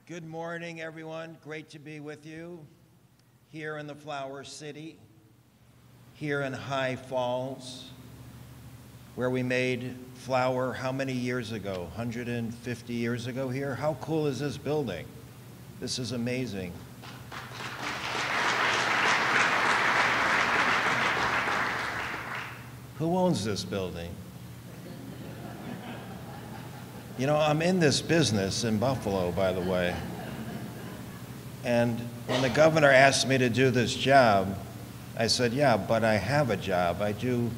Good morning, everyone. Great to be with you here in the Flower City, here in High Falls, where we made flour how many years ago? 150 years ago here? How cool is this building? This is amazing. Who owns this building? You know, I'm in this business in Buffalo, by the way. And when the governor asked me to do this job, I said, yeah, but I have a job. I do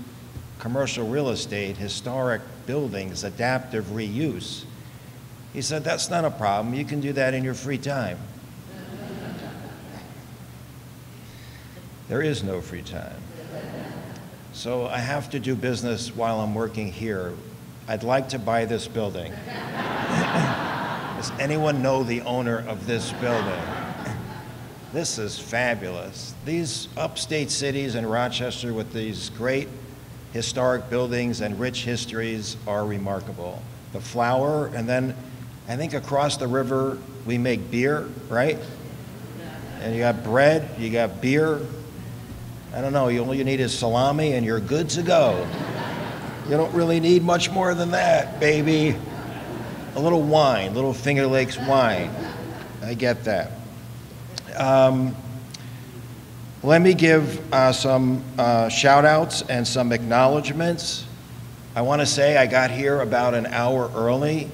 commercial real estate, historic buildings, adaptive reuse. He said, that's not a problem. You can do that in your free time. There is no free time. So I have to do business while I'm working here. I'd like to buy this building. Does anyone know the owner of this building? This is fabulous. These upstate cities in Rochester with these great historic buildings and rich histories are remarkable. The flour, and then I think across the river we make beer, right? And you got bread, you got beer. I don't know, all you need is salami and you're good to go. You don't really need much more than that, baby. A little wine, little Finger Lakes wine. I get that. Let me give some shout outs and some acknowledgments. I want to say I got here about an hour early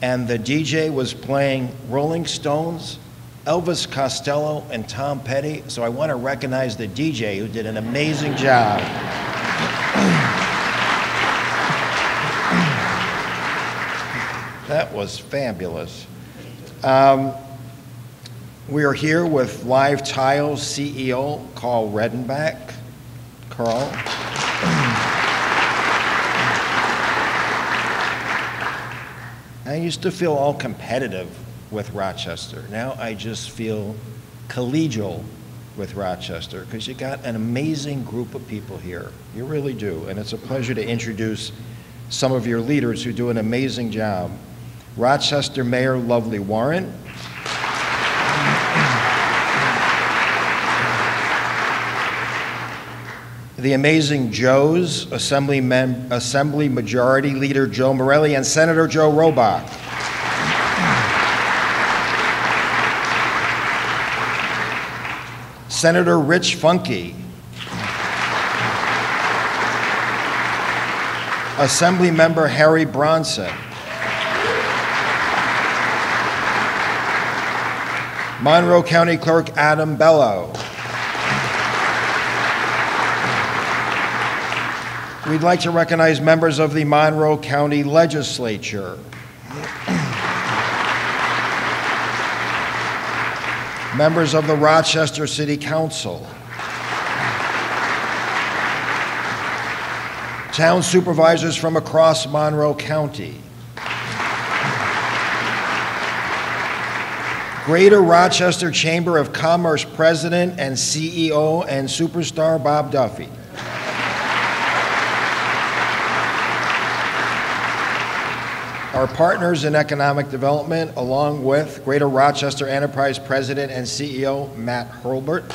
and the DJ was playing Rolling Stones, Elvis Costello, and Tom Petty. So I want to recognize the DJ who did an amazing job. That was fabulous. We are here with LiveTiles CEO, Carl Redenbach. Carl. I used to feel all competitive with Rochester. Now I just feel collegial with Rochester because you got an amazing group of people here. You really do. And it's a pleasure to introduce some of your leaders who do an amazing job. Rochester Mayor Lovely Warren. The amazing Joes, Assembly Majority Leader Joe Morelli and Senator Joe Robach. Senator Rich Funke. Assembly Member Harry Bronson. Monroe County Clerk Adam Bello. We'd like to recognize members of the Monroe County Legislature. Members of the Rochester City Council. Town supervisors from across Monroe County. Greater Rochester Chamber of Commerce President and CEO and superstar Bob Duffy. Our partners in economic development, along with Greater Rochester Enterprise President and CEO Matt Hurlbert.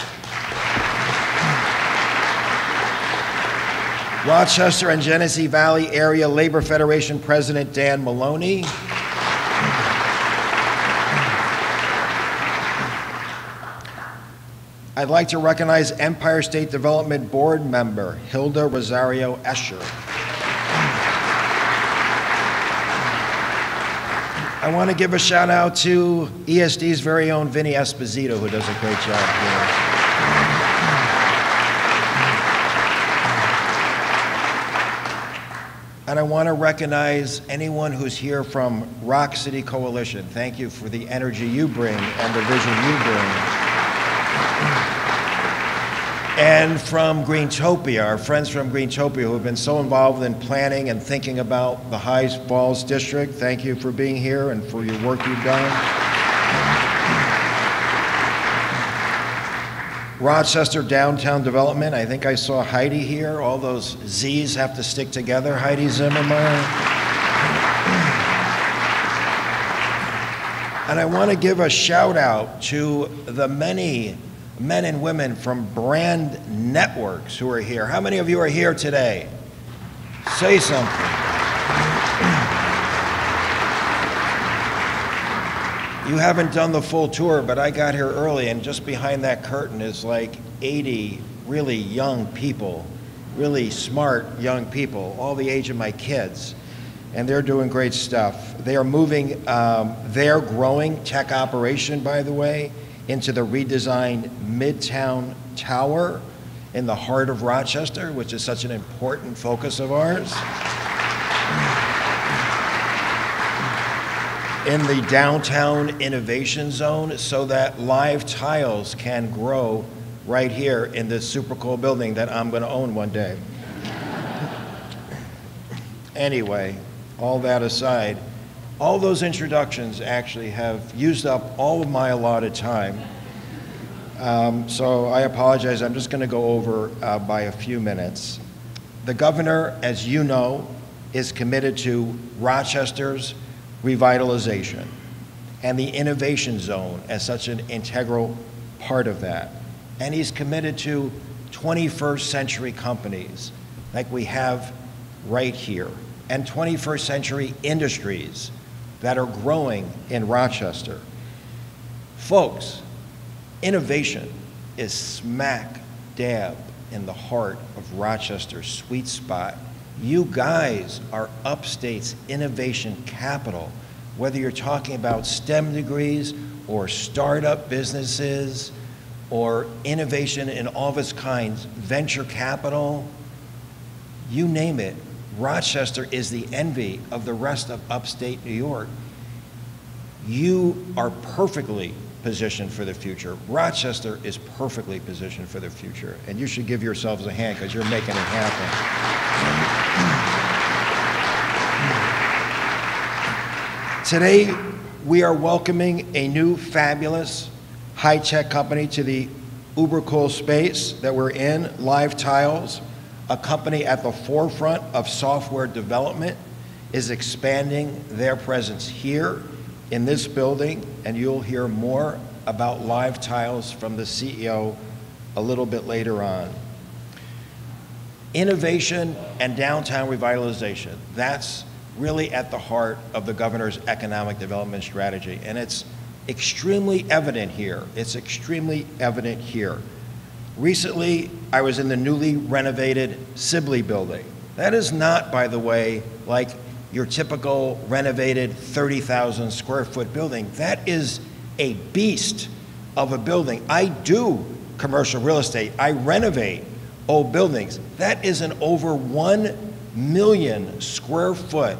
Rochester and Genesee Valley Area Labor Federation President Dan Maloney. I'd like to recognize Empire State Development Board member Hilda Rosario Escher. I want to give a shout out to ESD's very own Vinny Esposito, who does a great job here. And I want to recognize anyone who's here from Rock City Coalition. Thank you for the energy you bring and the vision you bring. And from Greentopia, our friends from Greentopia who have been so involved in planning and thinking about the High Falls District. Thank you for being here and for your work you've done. Rochester Downtown Development, I think I saw Heidi here. All those Z's have to stick together. Heidi Zimmerman. And I want to give a shout out to the many men and women from brand networks who are here. How many of you are here today? Say something. You haven't done the full tour, but I got here early, and just behind that curtain is like 80 really young people, really smart young people, all the age of my kids. And they're doing great stuff. They are moving their growing tech operation, by the way, into the redesigned Midtown Tower in the heart of Rochester, which is such an important focus of ours. In the downtown innovation zone, so that LiveTiles can grow right here in this super cool building that I'm going to own one day. Anyway, all that aside, all those introductions actually have used up all of my allotted time. So I apologize. I'm just going to go over by a few minutes. The governor, as you know, is committed to Rochester's revitalization and the innovation zone as such an integral part of that. And he's committed to 21st century companies like we have right here, and 21st century industries that are growing in Rochester. Folks, innovation is smack dab in the heart of Rochester's sweet spot. You guys are upstate's innovation capital, whether you're talking about STEM degrees or startup businesses or innovation in all of its kinds, venture capital, you name it. Rochester is the envy of the rest of upstate New York. You are perfectly positioned for the future. Rochester is perfectly positioned for the future, and you should give yourselves a hand because you're making it happen. Today, we are welcoming a new fabulous high-tech company to the uber cool space that we're in, LiveTiles. A company at the forefront of software development is expanding their presence here in this building, and you'll hear more about LiveTiles from the CEO a little bit later on. Innovation and downtown revitalization, that's really at the heart of the governor's economic development strategy, and it's extremely evident here. It's extremely evident here. Recently, I was in the newly renovated Sibley building. That is not, by the way, like your typical renovated 30,000 square foot building. That is a beast of a building. I do commercial real estate. I renovate old buildings. That is an over 1 million square foot,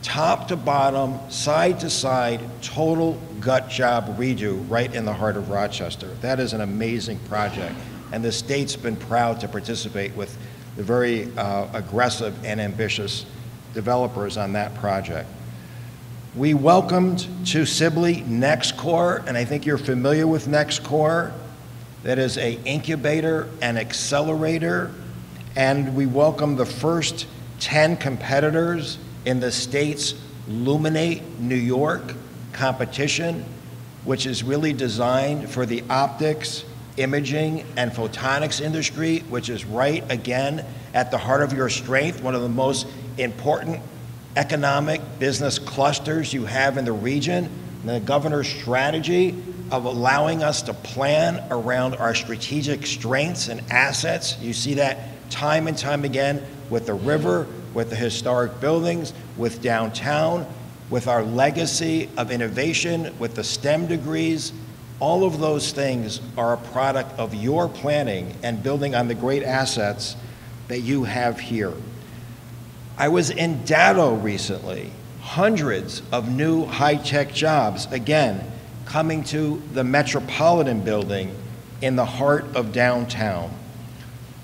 top to bottom, side to side, total gut job redo right in the heart of Rochester. That is an amazing project. And the state's been proud to participate with the very aggressive and ambitious developers on that project. We welcomed to Sibley NextCore, and I think you're familiar with NextCore. That is an incubator and accelerator, and we welcome the first 10 competitors in the state's Luminate New York competition, which is really designed for the optics, imaging, and photonics industry, which is right, again, at the heart of your strength, one of the most important economic business clusters you have in the region. And the governor's strategy of allowing us to plan around our strategic strengths and assets. You see that time and time again with the river, with the historic buildings, with downtown, with our legacy of innovation, with the STEM degrees. All of those things are a product of your planning and building on the great assets that you have here. I was in Dado recently. Hundreds of new high-tech jobs, again, coming to the Metropolitan Building in the heart of downtown.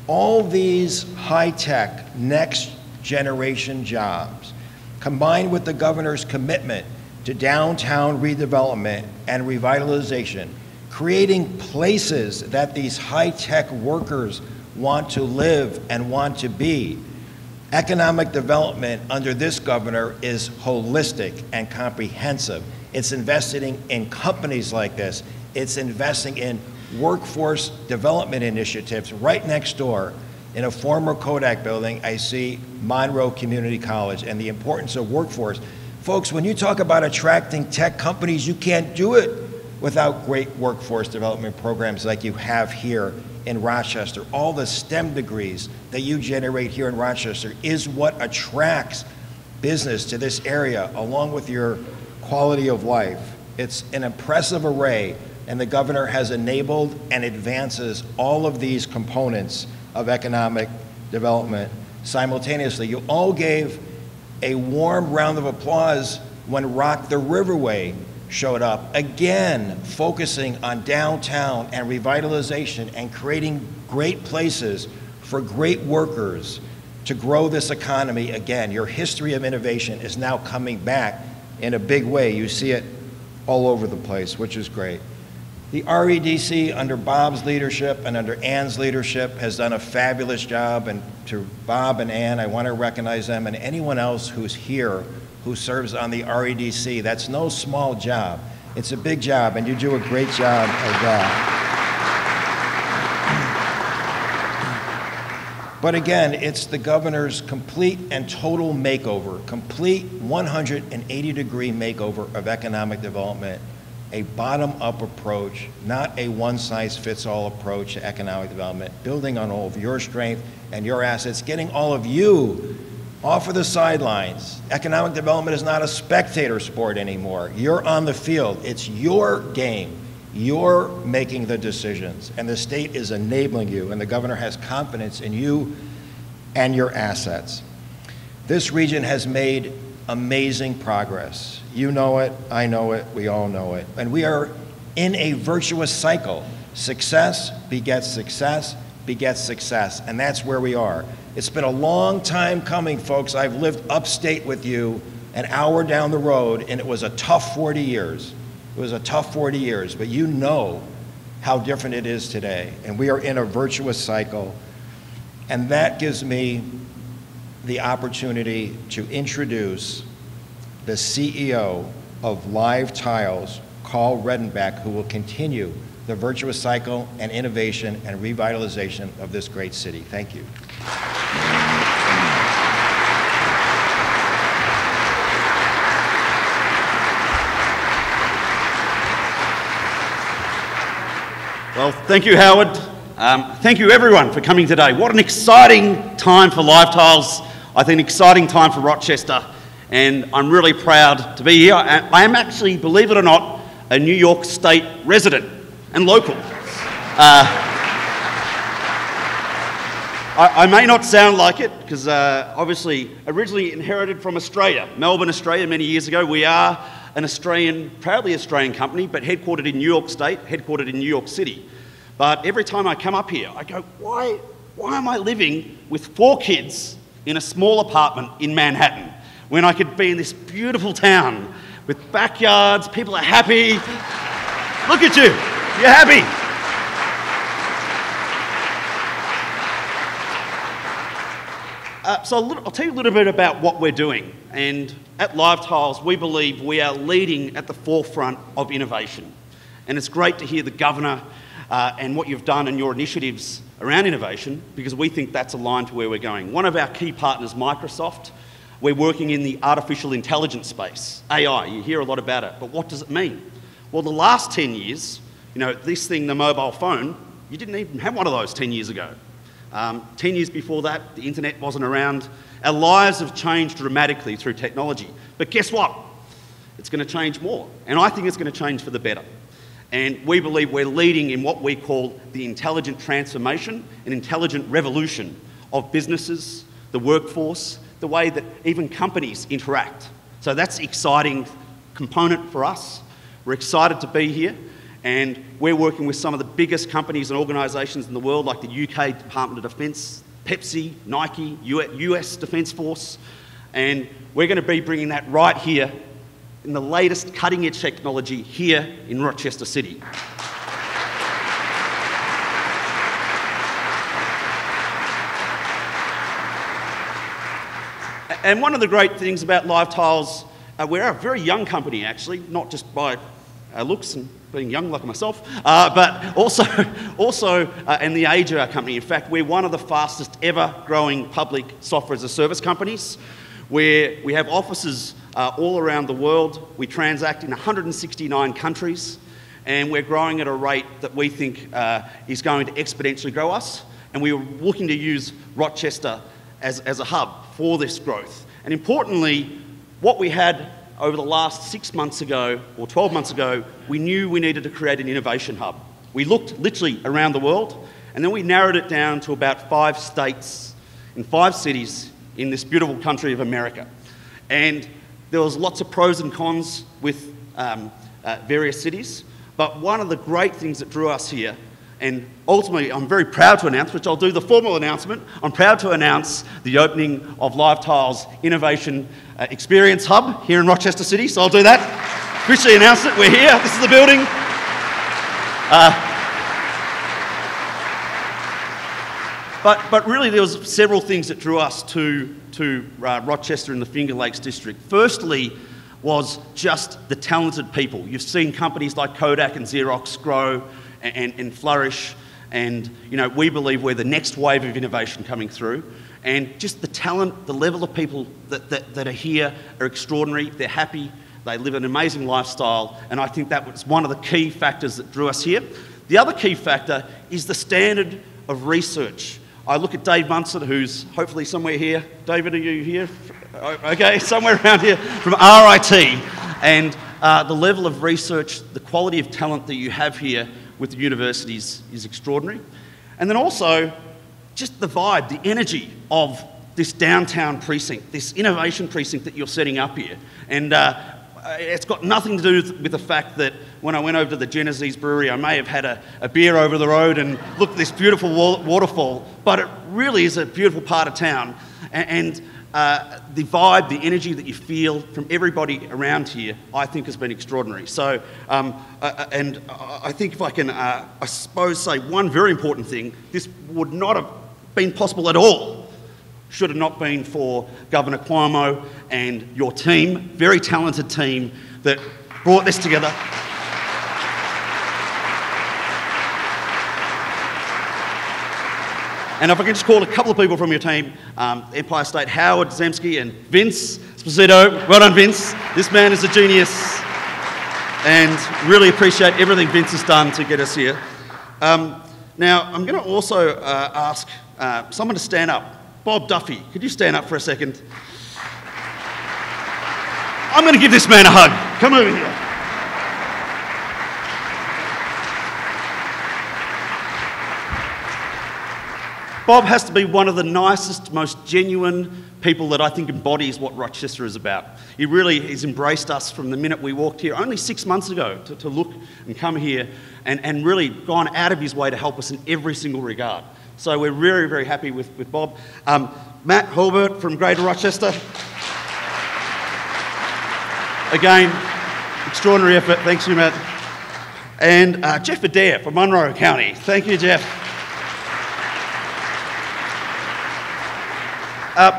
All these high-tech, next-generation jobs, combined with the governor's commitment to downtown redevelopment and revitalization, creating places that these high-tech workers want to live and want to be. Economic development under this governor is holistic and comprehensive. It's investing in companies like this. It's investing in workforce development initiatives. Right next door, in a former Kodak building, I see Monroe Community College and the importance of workforce. Folks, when you talk about attracting tech companies, you can't do it without great workforce development programs like you have here in Rochester. All the STEM degrees that you generate here in Rochester is what attracts business to this area, along with your quality of life. It's an impressive array, and the governor has enabled and advances all of these components of economic development simultaneously. You all gave a warm round of applause when Rock the Riverway showed up, again focusing on downtown and revitalization and creating great places for great workers to grow this economy again. Your history of innovation is now coming back in a big way. You see it all over the place, which is great. The REDC, under Bob's leadership and under Ann's leadership, has done a fabulous job, and to Bob and Ann, I want to recognize them, and anyone else who's here who serves on the REDC. That's no small job. It's a big job, and you do a great job of that. But again, it's the governor's complete and total makeover, complete 180-degree makeover of economic development, a bottom-up approach, not a one-size-fits-all approach to economic development, building on all of your strength and your assets, getting all of you off of the sidelines. Economic development is not a spectator sport anymore. You're on the field. It's your game. You're making the decisions, and the state is enabling you, and the governor has confidence in you and your assets. This region has made amazing progress. You know it, I know it, we all know it. And we are in a virtuous cycle. Success begets success, begets success, and that's where we are. It's been a long time coming, folks. I've lived upstate with you, an hour down the road, and it was a tough 40 years. It was a tough 40 years, but you know how different it is today. And we are in a virtuous cycle. And that gives me the opportunity to introduce the CEO of LiveTiles, Carl Redenbeck, who will continue the virtuous cycle and innovation and revitalization of this great city. Thank you. Well, thank you, Howard. Thank you, everyone, for coming today. What an exciting time for LiveTiles. I think an exciting time for Rochester. And I'm really proud to be here. I am actually, believe it or not, a New York State resident and local. I may not sound like it, because obviously originally inherited from Australia, Melbourne, Australia, many years ago. We are an Australian, proudly Australian company, but headquartered in New York State, headquartered in New York City. But every time I come up here, I go, why am I living with 4 kids in a small apartment in Manhattan when I could be in this beautiful town with backyards, people are happy. Look at you, you're happy. So I'll tell you a little bit about what we're doing. And at LiveTiles, we believe we are leading at the forefront of innovation. And it's great to hear the governor and what you've done and your initiatives around innovation, because we think that's aligned to where we're going. One of our key partners, Microsoft, we're working in the artificial intelligence space, AI. You hear a lot about it, but what does it mean? Well, the last 10 years, you know, this thing, the mobile phone, you didn't even have one of those 10 years ago. 10 years before that, the internet wasn't around. Our lives have changed dramatically through technology. But guess what? It's going to change more. And I think it's going to change for the better. And we believe we're leading in what we call the intelligent transformation, an intelligent revolution of businesses, the workforce, the way that even companies interact. So that's an exciting component for us. We're excited to be here. And we're working with some of the biggest companies and organisations in the world, like the UK Department of Defence, Pepsi, Nike, US Defence Force. And we're going to be bringing that right here in the latest cutting-edge technology here in Rochester City. And one of the great things about LiveTiles, we're a very young company, actually, not just by our looks and being young like myself, but also in the age of our company. In fact, we're one of the fastest ever growing public software as a service companies, where we have offices all around the world. We transact in 169 countries, and we're growing at a rate that we think is going to exponentially grow us. And we were looking to use Rochester as a hub for this growth. And importantly, what we had over the last 6 months ago, or 12 months ago, we knew we needed to create an innovation hub. We looked literally around the world, and then we narrowed it down to about 5 states and 5 cities in this beautiful country of America. And there was lots of pros and cons with various cities, but one of the great things that drew us here, and ultimately I'm very proud to announce, which I'll do the formal announcement, I'm proud to announce the opening of LiveTiles Innovation Experience Hub here in Rochester City, so I'll do that. Officially announce it, we're here, this is the building. But really there was several things that drew us to Rochester in the Finger Lakes District. Firstly was just the talented people. You've seen companies like Kodak and Xerox grow and flourish, and we believe we're the next wave of innovation coming through. And just the talent, the level of people that are here are extraordinary. They're happy, they live an amazing lifestyle, and I think that was one of the key factors that drew us here. The other key factor is the standard of research. I look at Dave Munson, who's hopefully somewhere here. David, are you here? Okay, somewhere around here, from RIT. And the level of research, the quality of talent that you have here with the universities is extraordinary. And then also, just the vibe, the energy of this downtown precinct, this innovation precinct that you're setting up here. And it's got nothing to do with the fact that when I went over to the Genesee Brewery, I may have had a beer over the road and looked at this beautiful waterfall, but it really is a beautiful part of town. And the vibe, the energy that you feel from everybody around here, I think has been extraordinary. So, and I think if I can, I suppose, say one very important thing, this would not have been possible at all should it not been for Governor Cuomo and your team, very talented team that brought this together. And if I can just call a couple of people from your team, Empire State, Howard Zemsky and Vince Esposito. Well done, Vince. This man is a genius. And really appreciate everything Vince has done to get us here. Now, I'm going to also ask someone to stand up. Bob Duffy, could you stand up for a second? I'm going to give this man a hug. Come over here. Bob has to be one of the nicest, most genuine people that I think embodies what Rochester is about. He really has embraced us from the minute we walked here, only 6 months ago, to look and come here and really gone out of his way to help us in every single regard. So we're very, very happy with Bob. Matt Hulbert from Greater Rochester. Again, extraordinary effort. Thanks to you, Matt. And Jeff Adair from Monroe County. Thank you, Jeff.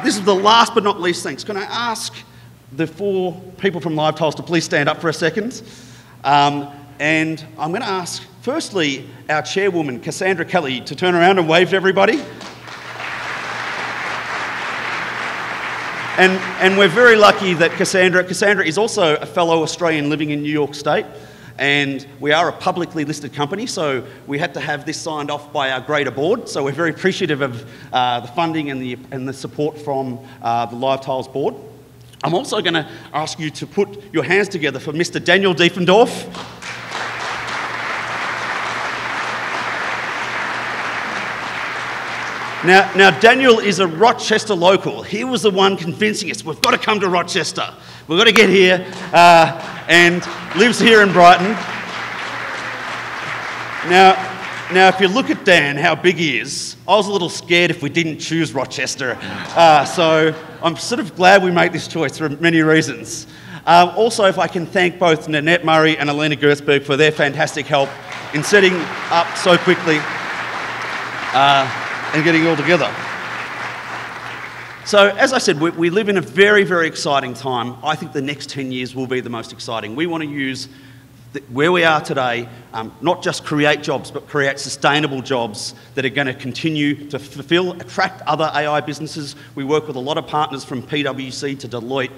This is the last but not least things. Can I ask the 4 people from LiveTiles to please stand up for a second? And I'm going to ask, firstly, our chairwoman, Cassandra Kelly, to turn around and wave to everybody. And we're very lucky that Cassandra is also a fellow Australian living in New York State. And we are a publicly listed company, so we had to have this signed off by our greater board. So we're very appreciative of the funding and the support from the LiveTiles board. I'm also going to ask you to put your hands together for Mr. Daniel Diefendorf. Now, Daniel is a Rochester local. He was the one convincing us, we've got to come to Rochester. We've got to get here, and lives here in Brighton. Now, if you look at Dan, how big he is, I was a little scared if we didn't choose Rochester. So I'm sort of glad we made this choice for many reasons. Also, if I can thank both Nanette Murray and Alina Gersberg for their fantastic help in setting up so quickly and getting it all together. So, as I said, we live in a very, very exciting time. I think the next 10 years will be the most exciting. We want to use where we are today, not just create jobs, but create sustainable jobs that are going to continue to attract other AI businesses. We work with a lot of partners from PwC to Deloitte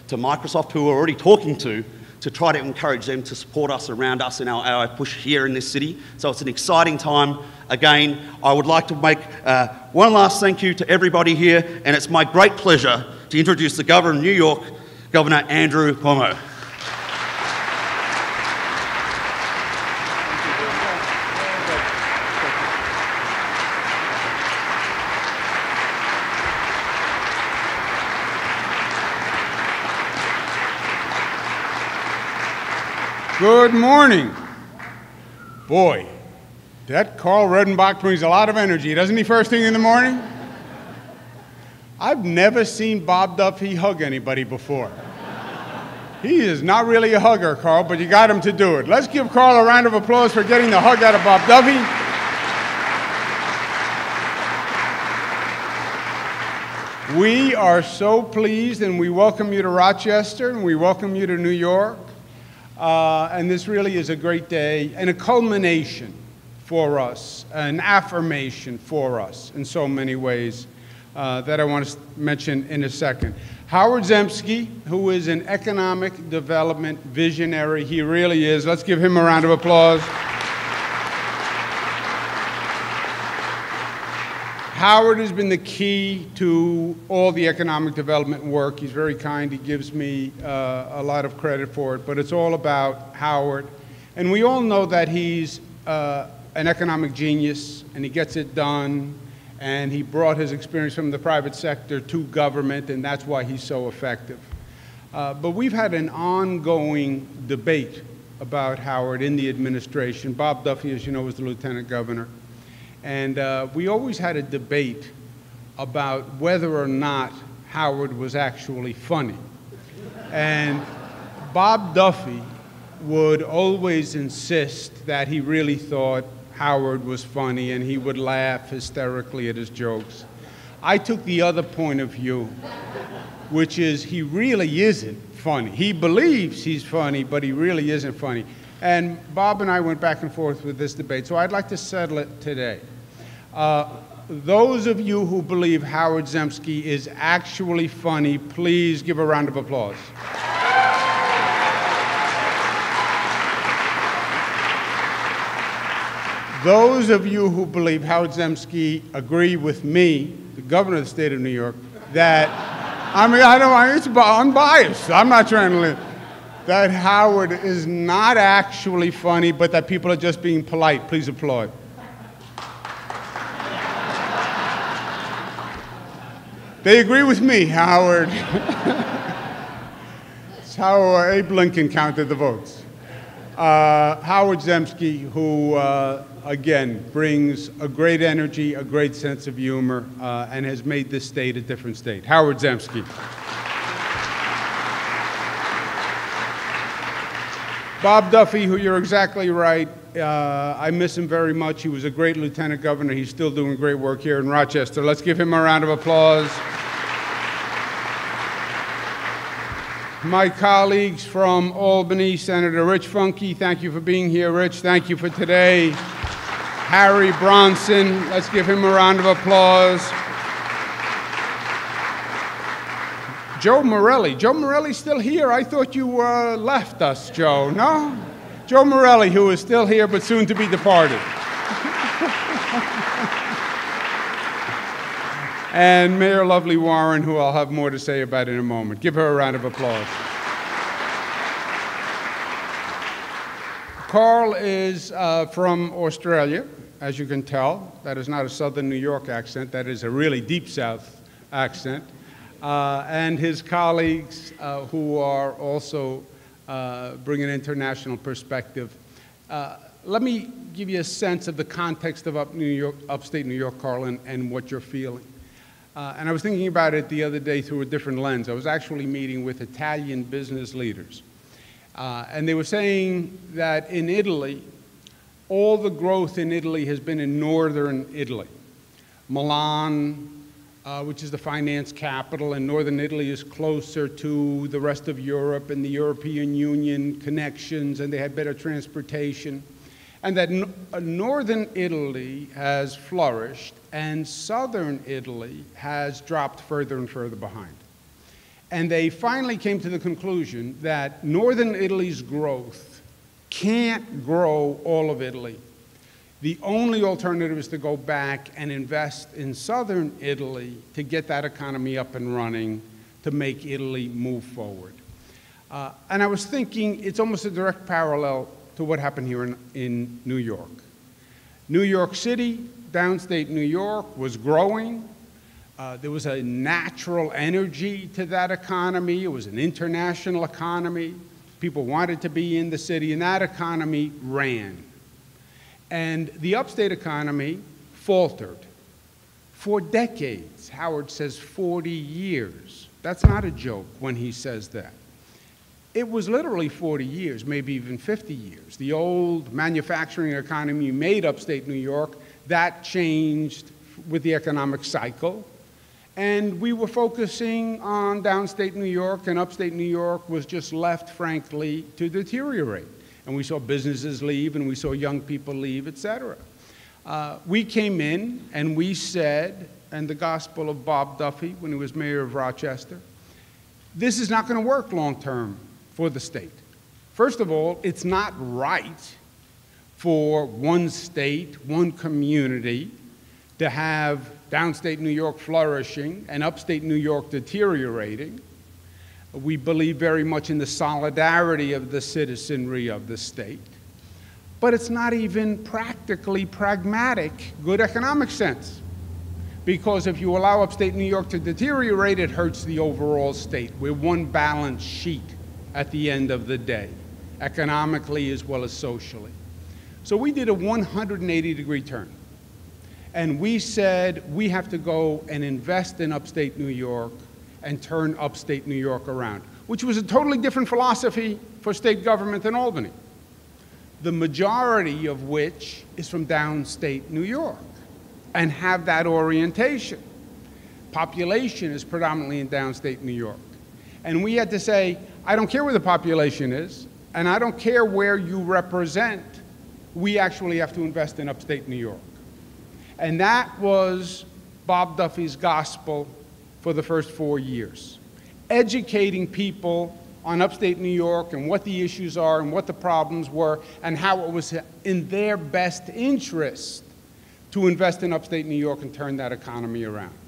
to Microsoft who we're already talking to try to encourage them to support us around us in our AI push here in this city. So it's an exciting time. Again, I would like to make one last thank you to everybody here, and it's my great pleasure to introduce the Governor of New York, Governor Andrew Cuomo. Good morning. Boy, that Carl Redenbach brings a lot of energy, doesn't he, first thing in the morning? I've never seen Bob Duffy hug anybody before. He is not really a hugger, Carl, but you got him to do it. Let's give Carl a round of applause for getting the hug out of Bob Duffy. We are so pleased, and we welcome you to Rochester, and we welcome you to New York. And this really is a great day and a culmination for us, an affirmation for us in so many ways that I want to mention in a second. Howard Zemsky, who is an economic development visionary, he really is. Let's give him a round of applause. Howard has been the key to all the economic development work. He's very kind. He gives me a lot of credit for it, but it's all about Howard. And we all know that he's an economic genius, and he gets it done, and he brought his experience from the private sector to government, and that's why he's so effective. But we've had an ongoing debate about Howard in the administration. Bob Duffy, as you know, was the lieutenant governor. And we always had a debate about whether or not Howard was actually funny. And Bob Duffy would always insist that he really thought Howard was funny, and he would laugh hysterically at his jokes. I took the other point of view, which is he really isn't funny. He believes he's funny, but he really isn't funny. And Bob and I went back and forth with this debate, so I'd like to settle it today. Those of you who believe Howard Zemsky is actually funny, please give a round of applause. Those of you who believe Howard Zemsky agree with me, the governor of the state of New York, that, it's unbiased. I'm not trying to live. That Howard is not actually funny, but that people are just being polite. Please applaud. They agree with me, Howard. It's how Abe Lincoln counted the votes. Howard Zemsky, who, again, brings a great energy, a great sense of humor, and has made this state a different state. Howard Zemsky. Bob Duffy, who you're exactly right, I miss him very much. He was a great lieutenant governor. He's still doing great work here in Rochester. Let's give him a round of applause. My colleagues from Albany, Senator Rich Funke, thank you for being here, Rich. Thank you for today. Harry Bronson, let's give him a round of applause. Joe Morelli. Joe Morelli's still here? I thought you left us, Joe. No? Joe Morelli, who is still here but soon to be departed. And Mayor Lovely Warren, who I'll have more to say about in a moment. Give her a round of applause. Carl is from Australia, as you can tell. That is not a southern New York accent. That is a really deep South accent. And his colleagues who are also bringing an international perspective. Let me give you a sense of the context of upstate New York, Carl, and what you're feeling. And I was thinking about it the other day through a different lens. I was actually meeting with Italian business leaders. And they were saying that in Italy, all the growth in Italy has been in northern Italy. Milan, which is the finance capital, and northern Italy is closer to the rest of Europe and the European Union connections, and they had better transportation. And that northern Italy has flourished, and southern Italy has dropped further and further behind. And they finally came to the conclusion that northern Italy's growth can't grow all of Italy. The only alternative is to go back and invest in southern Italy to get that economy up and running, to make Italy move forward. And I was thinking it's almost a direct parallel to what happened here in New York. New York City, downstate New York, was growing. There was a natural energy to that economy. It was an international economy. People wanted to be in the city, and that economy ran. And the upstate economy faltered for decades. Howard says 40 years. That's not a joke when he says that. It was literally 40 years, maybe even 50 years. The old manufacturing economy made upstate New York. That changed with the economic cycle. And we were focusing on downstate New York, and upstate New York was just left, frankly, to deteriorate. And we saw businesses leave, and we saw young people leave, et cetera. We came in, and we said, and the gospel of Bob Duffy, when he was mayor of Rochester, this is not going to work long term for the state. First of all, it's not right for one state, one community, to have downstate New York flourishing and upstate New York deteriorating. We believe very much in the solidarity of the citizenry of the state. But it's not even practically pragmatic, good economic sense. Because if you allow upstate New York to deteriorate, it hurts the overall state. We're one balance sheet at the end of the day, economically as well as socially. So we did a 180-degree turn. And we said we have to go and invest in upstate New York and turn upstate New York around, which was a totally different philosophy for state government than Albany, the majority of which is from downstate New York and have that orientation. Population is predominantly in downstate New York. And we had to say, I don't care where the population is, and I don't care where you represent, we actually have to invest in upstate New York. And that was Bob Duffy's gospel for the first 4 years, educating people on upstate New York and what the issues are and what the problems were and how it was in their best interest to invest in upstate New York and turn that economy around.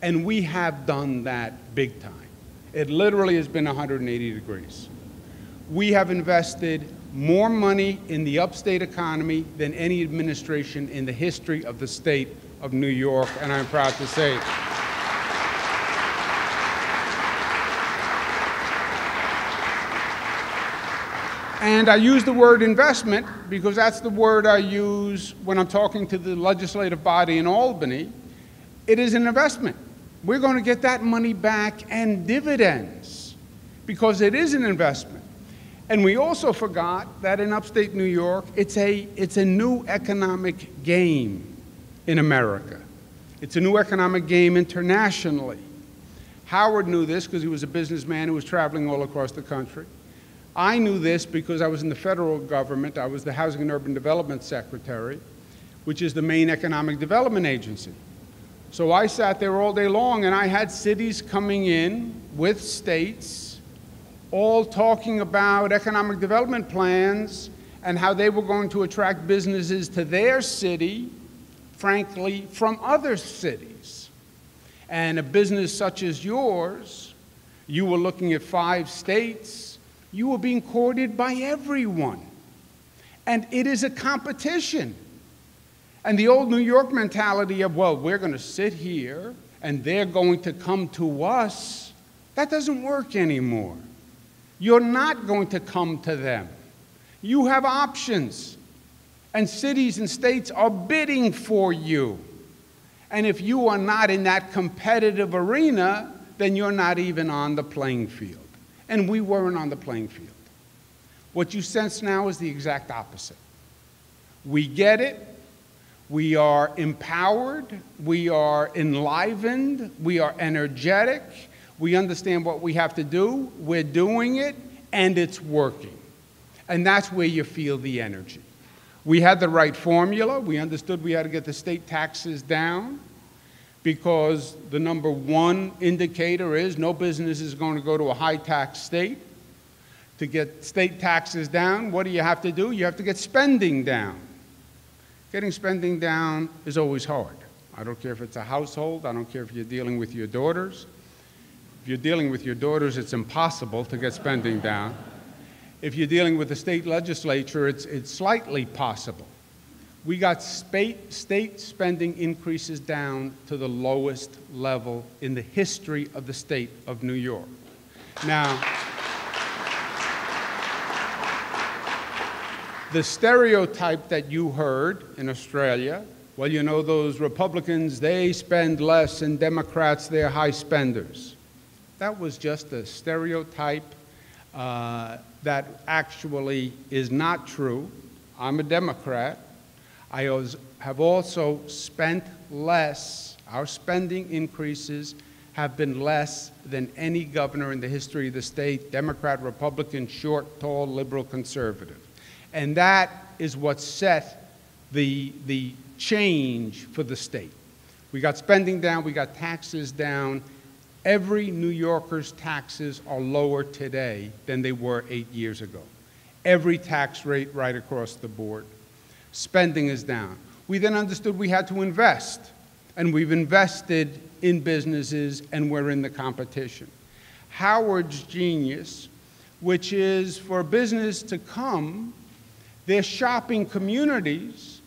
And we have done that big time. It literally has been 180 degrees. We have invested more money in the upstate economy than any administration in the history of the state of New York, and I'm proud to say it. And I use the word investment because that's the word I use when I'm talking to the legislative body in Albany. It is an investment. We're going to get that money back and dividends because it is an investment. And we also forgot that in upstate New York, it's a new economic game in America. It's a new economic game internationally. Howard knew this because he was a businessman who was traveling all across the country. I knew this because I was in the federal government. I was the Housing and Urban Development Secretary, which is the main economic development agency. So I sat there all day long, and I had cities coming in with states, all talking about economic development plans and how they were going to attract businesses to their city, frankly, from other cities. And a business such as yours, you were looking at 5 states, you were being courted by everyone. And it is a competition. And the old New York mentality of, well, we're going to sit here and they're going to come to us, that doesn't work anymore. You're not going to come to them. You have options. And cities and states are bidding for you. And if you are not in that competitive arena, then you're not even on the playing field. And we weren't on the playing field. What you sense now is the exact opposite. We get it. We are empowered, we are enlivened, we are energetic, we understand what we have to do, we're doing it, and it's working. And that's where you feel the energy. We had the right formula. We understood we had to get the state taxes down because the number one indicator is no business is going to go to a high-tax state. To get state taxes down, what do you have to do? You have to get spending down. Getting spending down is always hard. I don't care if it's a household. I don't care if you're dealing with your daughters. If you're dealing with your daughters, it's impossible to get spending down. If you're dealing with the state legislature, it's slightly possible. We got state spending increases down to the lowest level in the history of the state of New York. Now, the stereotype that you heard in Australia, well, you know, those Republicans, they spend less, and Democrats, they're high spenders. That was just a stereotype that actually is not true. I'm a Democrat. I have also spent less. Our spending increases have been less than any governor in the history of the state, Democrat, Republican, short, tall, liberal, conservative. And that is what set the change for the state. We got spending down, we got taxes down. Every New Yorker's taxes are lower today than they were 8 years ago. Every tax rate right across the board. Spending is down. We then understood we had to invest, and we've invested in businesses, and we're in the competition. Howard's genius, which is for business to come, their shopping communities,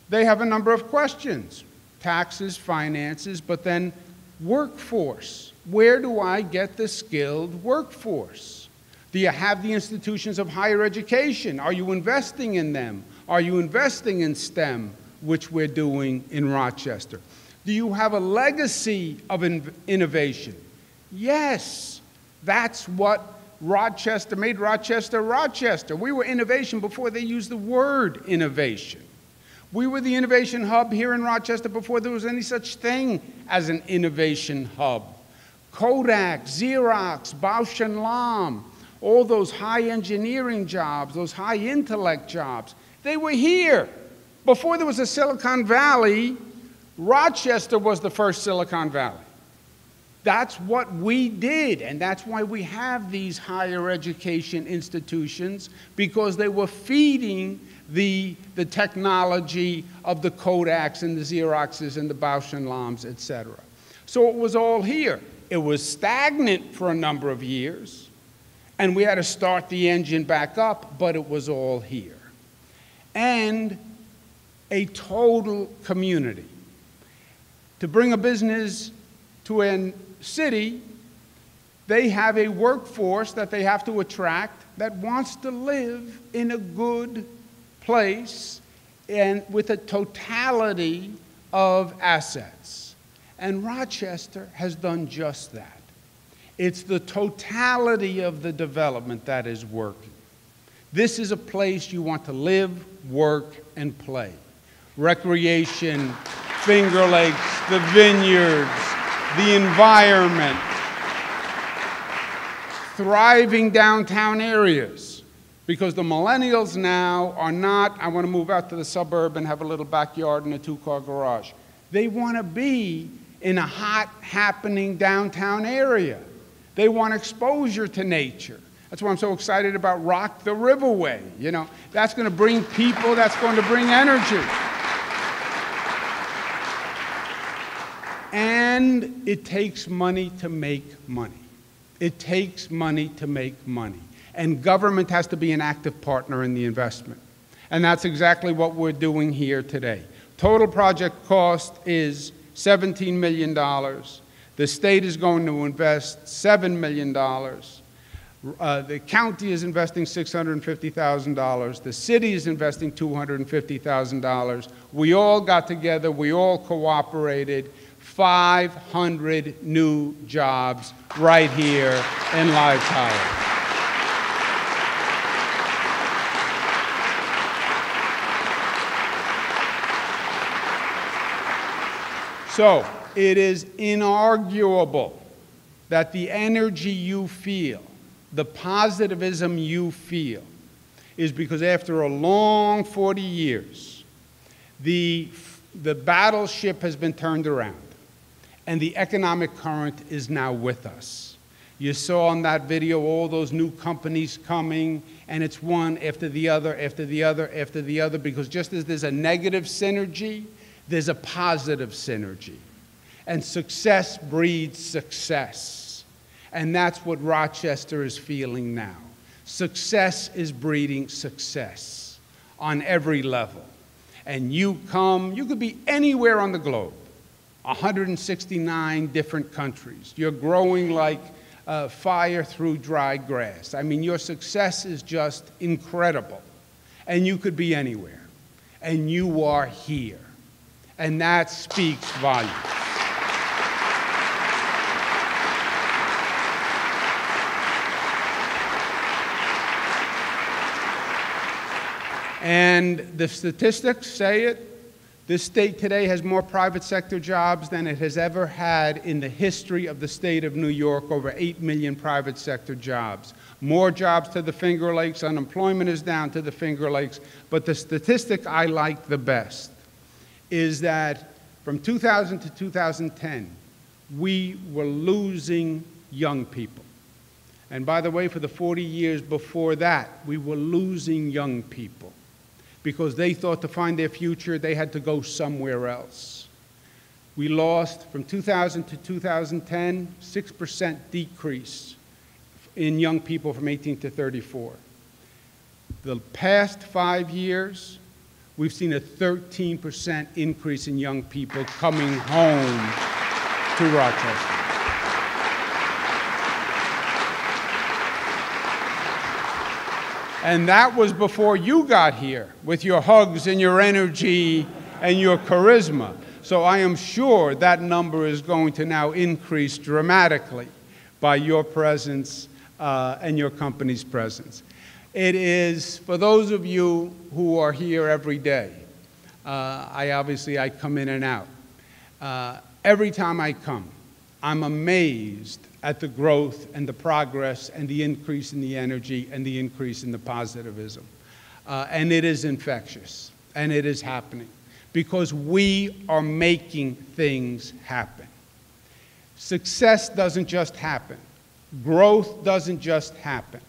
they have a number of questions. Taxes, finances, but then workforce. Where do I get the skilled workforce? Do you have the institutions of higher education? Are you investing in them? Are you investing in STEM, which we're doing in Rochester? Do you have a legacy of innovation? Yes, that's what Rochester made Rochester, Rochester. We were innovation before they used the word innovation. We were the innovation hub here in Rochester before there was any such thing as an innovation hub. Kodak, Xerox, Bausch & Lomb, all those high engineering jobs, those high intellect jobs, they were here. Before there was a Silicon Valley, Rochester was the first Silicon Valley. That's what we did, and that's why we have these higher education institutions, because they were feeding the technology of the Kodaks and the Xeroxes and the Bausch & Lombs, et cetera. So it was all here. It was stagnant for a number of years, and we had to start the engine back up, but it was all here. And a total community. To bring a business to a city, they have a workforce that they have to attract that wants to live in a good place and with a totality of assets. And Rochester has done just that. It's the totality of the development that is working. This is a place you want to live, work, and play. Recreation, Finger Lakes, the vineyards, the environment, thriving downtown areas. Because the millennials now are not, I want to move out to the suburb and have a little backyard and a two-car garage. They want to be in a hot, happening downtown area. They want exposure to nature. That's why I'm so excited about Rock the Riverway. You know, that's going to bring people, that's going to bring energy. And it takes money to make money. It takes money to make money. And government has to be an active partner in the investment. And that's exactly what we're doing here today. Total project cost is $17 million. The state is going to invest $7 million. The county is investing $650,000. The city is investing $250,000. We all got together. We all cooperated. 500 new jobs right here in LiveTiles. So it is inarguable that the energy you feel, the positivism you feel, is because after a long 40 years, the battleship has been turned around, and the economic current is now with us. You saw on that video all those new companies coming, and it's one after the other, after the other, after the other, because just as there's a negative synergy, there's a positive synergy. And success breeds success. And that's what Rochester is feeling now. Success is breeding success on every level. And you could be anywhere on the globe, 169 different countries. You're growing like fire through dry grass. I mean, your success is just incredible. And you could be anywhere. And you are here. And that speaks volumes. And the statistics say it. This state today has more private sector jobs than it has ever had in the history of the state of New York, over 8 million private sector jobs. More jobs to the Finger Lakes, unemployment is down to the Finger Lakes. But the statistic I like the best is that from 2000 to 2010, we were losing young people. And by the way, for the 40 years before that, we were losing young people, because they thought to find their future, they had to go somewhere else. We lost, from 2000 to 2010, 6% decrease in young people from 18 to 34. The past 5 years, we've seen a 13% increase in young people coming home to Rochester. And that was before you got here with your hugs and your energy and your charisma. So I am sure that number is going to now increase dramatically by your presence and your company's presence. It is, for those of you who are here every day, I come in and out. Every time I come, I'm amazed at the growth and the progress and the increase in the energy and the increase in the positivism. And it is infectious, and it is happening, because we are making things happen. Success doesn't just happen. Growth doesn't just happen.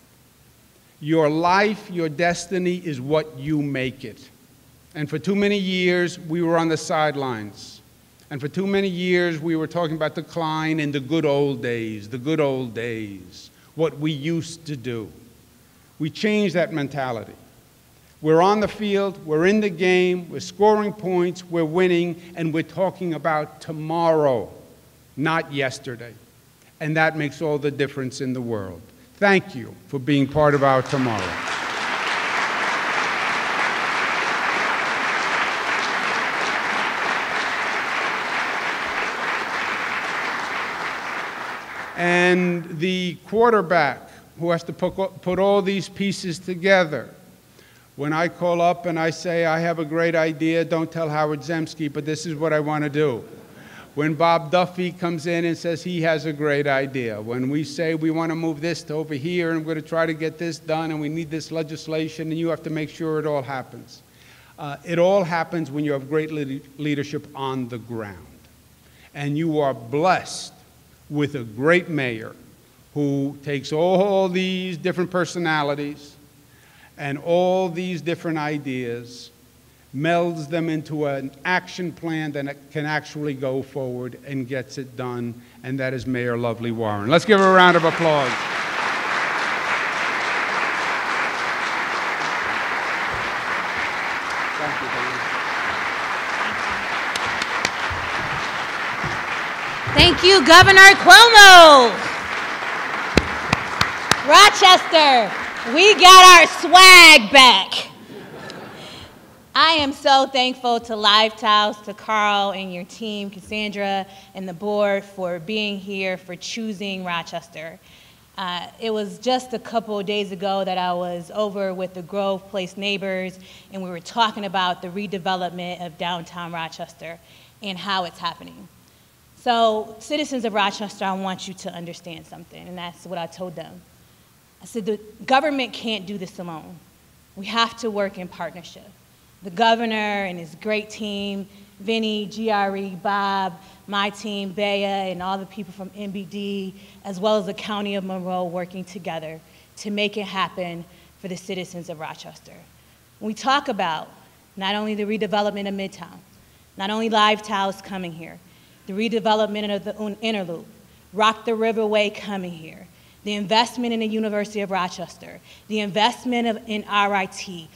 Your life, your destiny is what you make it. And for too many years, we were on the sidelines. And for too many years, we were talking about decline in the good old days, what we used to do. We changed that mentality. We're on the field, we're in the game, we're scoring points, we're winning, and we're talking about tomorrow, not yesterday. And that makes all the difference in the world. Thank you for being part of our tomorrow. And the quarterback who has to put all these pieces together. When I call up and I say, I have a great idea, don't tell Howard Zemsky, but this is what I want to do. When Bob Duffy comes in and says he has a great idea. When we say we want to move this to over here and we're going to try to get this done and we need this legislation and you have to make sure it all happens. It all happens when you have great leadership on the ground. And you are blessed with a great mayor who takes all these different personalities and all these different ideas, melds them into an action plan that can actually go forward and gets it done, and that is Mayor Lovely Warren. Let's give her a round of applause. Thank you, Dave. Thank you, Governor Cuomo. Rochester, we got our swag back. I am so thankful to LiveTiles, to Carl and your team, Cassandra, and the board for being here, for choosing Rochester. It was just a couple of days ago that I was over with the Grove Place neighbors, and we were talking about the redevelopment of downtown Rochester and how it's happening. So, citizens of Rochester, I want you to understand something, and that's what I told them. I said, the government can't do this alone. We have to work in partnership. The governor and his great team, Vinny, GRE, Bob, my team, Bea, and all the people from NBD, as well as the County of Monroe working together to make it happen for the citizens of Rochester. When we talk about not only the redevelopment of Midtown, not only LiveTiles coming here, the redevelopment of the Inner Loop, Rock the Riverway coming here, the investment in the University of Rochester, the investment in RIT,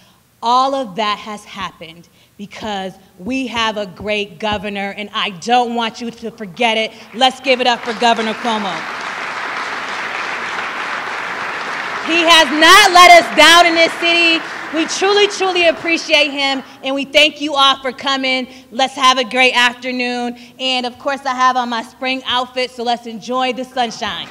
all of that has happened because we have a great governor, and I don't want you to forget it. Let's give it up for Governor Cuomo. He has not let us down in this city. We truly, truly appreciate him, and we thank you all for coming. Let's have a great afternoon. And of course, I have on my spring outfit, so let's enjoy the sunshine.